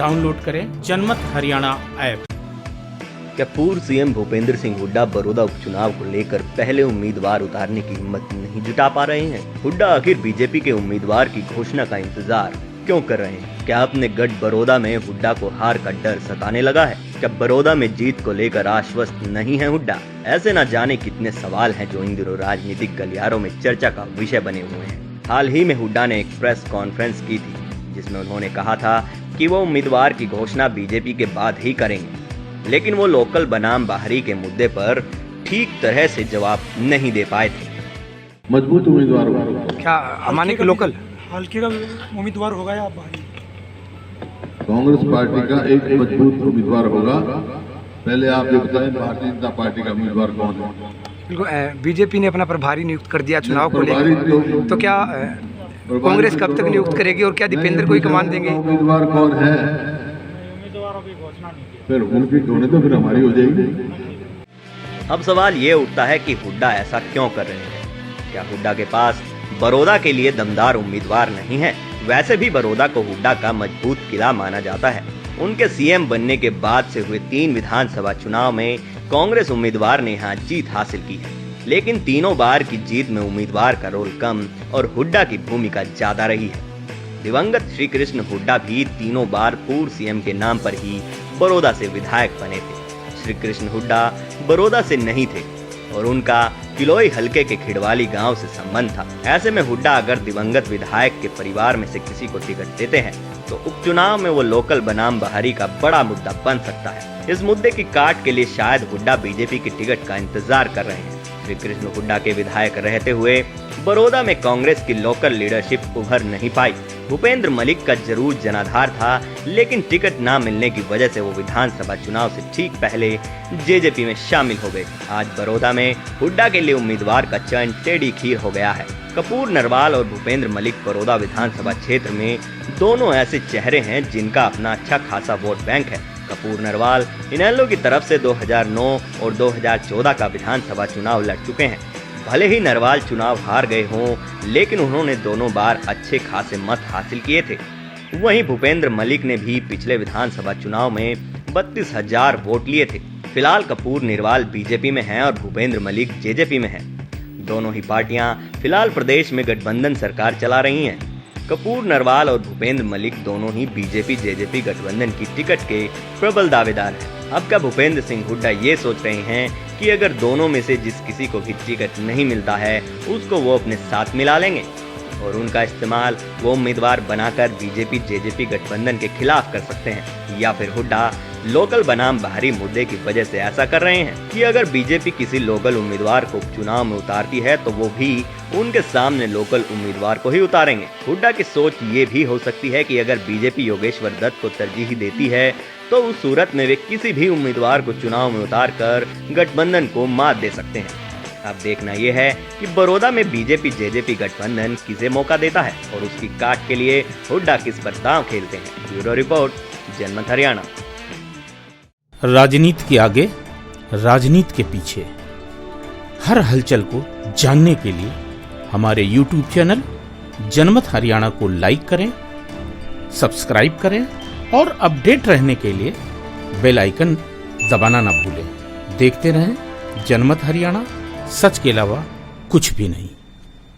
Download करें जनमत Haryana app. क्या पूर्व सीएम भूपेंद्र सिंह हुड्डा बड़ौदा उपचुनाव को लेकर पहले उम्मीदवार उतारने की हिम्मत नहीं जुटा पा रहे हैं? हुड्डा आखिर बीजेपी के उम्मीदवार की घोषणा का इंतजार क्यों कर रहे हैं? क्या अपने गढ़ बड़ौदा में हुड्डा को हार का डर सताने लगा है? क्या बड़ौदा में जीत को लेकर आश्वस्त नहीं है हुड्डा? ऐसे न जाने कितने सवाल हैं जो इन दिनों राजनीतिक गलियारों में चर्चा का विषय बने हुए हैं। हाल ही में हुड्डा ने एक प्रेस कॉन्फ्रेंस की थी जिसमें उन्होंने कहा था कि वो उम्मीदवार की घोषणा बीजेपी के बाद ही करेंगे, लेकिन वो लोकल बनाम बाहरी के मुद्दे पर ठीक तरह से जवाब नहीं दे पाए थे। मजबूत उम्मीदवार होगा क्या हमारे के लोकल हल्के का उम्मीदवार होगा या बाहरी? कांग्रेस पार्टी का एक मजबूत उम्मीदवार होगा। पहले आप ये बताएं भारतीय जनता पार्टी का उम्मीदवार कौन है? बिल्कुल, बीजेपी ने अपना प्रभारी नियुक्त कर दिया चुनाव को लेकर, तो क्या कांग्रेस कब तक नियुक्त करेगी और क्या दीपेंद्र को ही कमान देंगे? उम्मीदवार कौन है? उम्मीदवारों की घोषणा नहीं की। फिर उनकी होने तो फिर हमारी हो जाएगी। अब सवाल ये उठता है कि हुड्डा ऐसा क्यों कर रहे हैं? क्या हुड्डा के पास बड़ौदा के लिए दमदार उम्मीदवार नहीं है? वैसे भी बड़ौदा को हुड्डा का मजबूत किला माना जाता है। उनके सीएम बनने के बाद से हुए 3 विधानसभा चुनाव में कांग्रेस उम्मीदवार ने यहाँ जीत हासिल की है, लेकिन तीनों बार की जीत में उम्मीदवार का रोल कम और हुड्डा की भूमिका ज्यादा रही है। दिवंगत श्री कृष्ण हुड्डा भी तीनों बार पूर्व सीएम के नाम पर ही बड़ौदा से विधायक बने थे। श्री कृष्ण हुड्डा बड़ौदा से नहीं थे और उनका किलोई हलके के खिड़वाली गांव से संबंध था। ऐसे में हुड्डा अगर दिवंगत विधायक के परिवार में से किसी को टिकट देते हैं तो उपचुनाव में वो लोकल बनाम बाहरी का बड़ा मुद्दा बन सकता है। इस मुद्दे की काट के लिए शायद हुड्डा बीजेपी की टिकट का इंतजार कर रहे हैं। श्री कृष्ण हुड्डा के विधायक रहते हुए बड़ौदा में कांग्रेस की लोकल लीडरशिप उभर नहीं पाई। भूपेंद्र मलिक का जरूर जनाधार था, लेकिन टिकट ना मिलने की वजह से वो विधानसभा चुनाव से ठीक पहले जेजेपी में शामिल हो गए। आज बड़ौदा में हुड्डा के लिए उम्मीदवार का चयन टेढ़ी खीर हो गया है। कपूर नरवाल और भूपेंद्र मलिक बड़ौदा विधानसभा क्षेत्र में दोनों ऐसे चेहरे हैं जिनका अपना अच्छा खासा वोट बैंक है। कपूर नरवाल इनेलो की तरफ से 2009 और 2014 का विधानसभा चुनाव लड़ चुके हैं। भले ही नरवाल चुनाव हार गए हों, लेकिन उन्होंने दोनों बार अच्छे खासे मत हासिल किए थे। वहीं भूपेंद्र मलिक ने भी पिछले विधानसभा चुनाव में 32,000 वोट लिए थे। फिलहाल कपूर नरवाल बीजेपी में हैं और भूपेंद्र मलिक जेजेपी में हैं। दोनों ही पार्टियां फिलहाल प्रदेश में गठबंधन सरकार चला रही हैं। कपूर नरवाल और भूपेंद्र मलिक दोनों ही बीजेपी जेजेपी गठबंधन की टिकट के प्रबल दावेदार हैं। अब क्या भूपेंद्र सिंह हुड्डा ये सोच रहे हैं कि अगर दोनों में से जिस किसी को भी टिकट नहीं मिलता है उसको वो अपने साथ मिला लेंगे और उनका इस्तेमाल वो उम्मीदवार बनाकर बीजेपी जेजेपी गठबंधन के खिलाफ कर सकते हैं? या फिर हुड्डा लोकल बनाम बाहरी मुद्दे की वजह से ऐसा कर रहे हैं कि अगर बीजेपी किसी लोकल उम्मीदवार को चुनाव में उतारती है तो वो भी उनके सामने लोकल उम्मीदवार को ही उतारेंगे? हुड्डा की सोच ये भी हो सकती है कि अगर बीजेपी योगेश्वर दत्त को तरजीह देती है तो उस सूरत में वे किसी भी उम्मीदवार को चुनाव में उतार कर गठबंधन को मात दे सकते हैं। अब देखना यह है कि बड़ौदा में बीजेपी जेजेपी गठबंधन किसे मौका देता है और उसकी काट के लिए हुड्डा किस पर दांव खेलते हैं। ब्यूरो रिपोर्ट, जनमत हरियाणा। राजनीति के आगे, राजनीति के पीछे, हर हलचल को जानने के लिए हमारे YouTube चैनल जनमत हरियाणा को लाइक करें, सब्सक्राइब करें और अपडेट रहने के लिए बेल आइकन दबाना ना भूलें। देखते रहें जनमत हरियाणा, सच के अलावा कुछ भी नहीं।